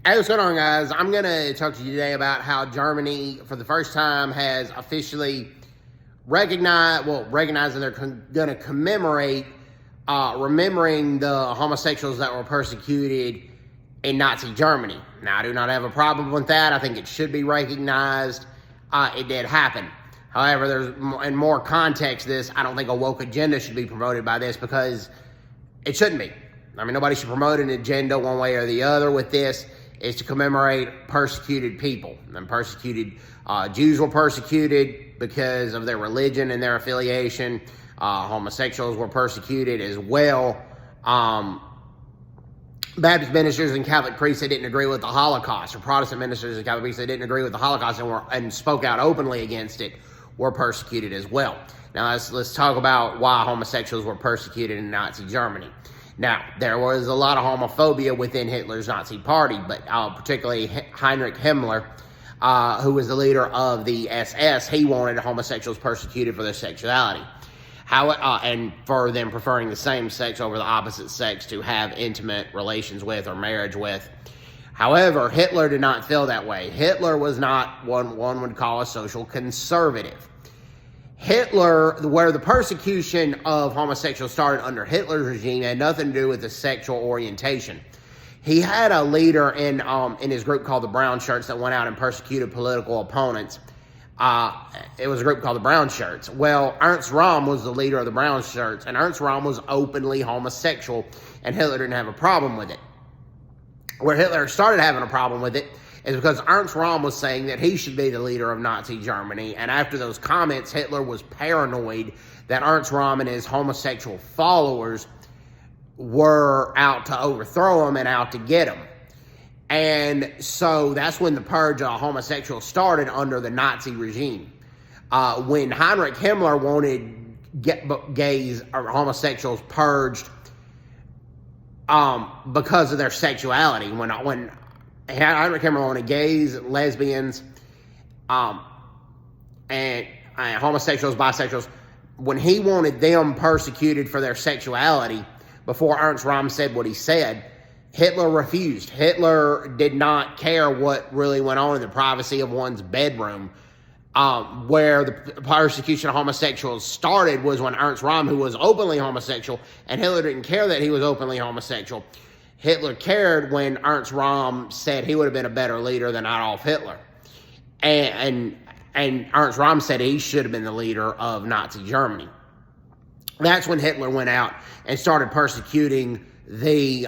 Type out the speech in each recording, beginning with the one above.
Hey, what's going on, guys? I'm going to talk to you today about how Germany, for the first time, has officially recognized that they're going to commemorate remembering the homosexuals that were persecuted in Nazi Germany. Now, I do not have a problem with that. I think it should be recognized. It did happen. However, in more context to this, I don't think a woke agenda should be promoted by this because it shouldn't be. I mean, nobody should promote an agenda one way or the other with this. Is to commemorate persecuted people. And persecuted Jews were persecuted because of their religion and their affiliation. Homosexuals were persecuted as well. Baptist ministers and Catholic priests that didn't agree with the Holocaust, or Protestant ministers and Catholic priests that didn't agree with the Holocaust and spoke out openly against it, were persecuted as well. Now let's talk about why homosexuals were persecuted in Nazi Germany. Now, there was a lot of homophobia within Hitler's Nazi party, but particularly Heinrich Himmler, who was the leader of the SS, he wanted homosexuals persecuted for their sexuality. And for them preferring the same sex over the opposite sex to have intimate relations with or marriage with. However, Hitler did not feel that way. Hitler was not what one would call a social conservative. Hitler, where the persecution of homosexuals started under Hitler's regime, had nothing to do with the sexual orientation. He had a leader in his group called the Brown Shirts that went out and persecuted political opponents. It was a group called the Brown Shirts. Well, Ernst Rohm was the leader of the Brown Shirts, and Ernst Rohm was openly homosexual, and Hitler didn't have a problem with it. Where Hitler started having a problem with it is because Ernst Rohm was saying that he should be the leader of Nazi Germany. And after those comments, Hitler was paranoid that Ernst Rohm and his homosexual followers were out to overthrow him and out to get him. And so that's when the purge of homosexuals started under the Nazi regime. When Heinrich Himmler wanted gays or homosexuals purged because of their sexuality, when Heinrich Himmler wanted gays, lesbians, and homosexuals, bisexuals, when he wanted them persecuted for their sexuality, before Ernst Rohm said what he said, Hitler refused. Hitler did not care what really went on in the privacy of one's bedroom. Where the persecution of homosexuals started was when Ernst Rohm, who was openly homosexual, and Hitler didn't care that he was openly homosexual. Hitler cared when Ernst Rohm said he would have been a better leader than Adolf Hitler. And Ernst Rohm said he should have been the leader of Nazi Germany. That's when Hitler went out and started persecuting the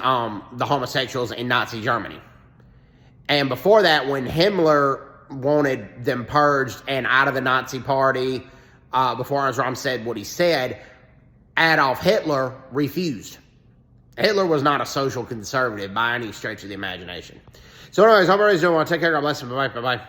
homosexuals in Nazi Germany. And before that, when Himmler wanted them purged and out of the Nazi party, before Ernst Rohm said what he said, Adolf Hitler refused. Hitler was not a social conservative by any stretch of the imagination. So anyways, hope everybody's doing well. Take care. God bless you. Bye-bye. Bye-bye.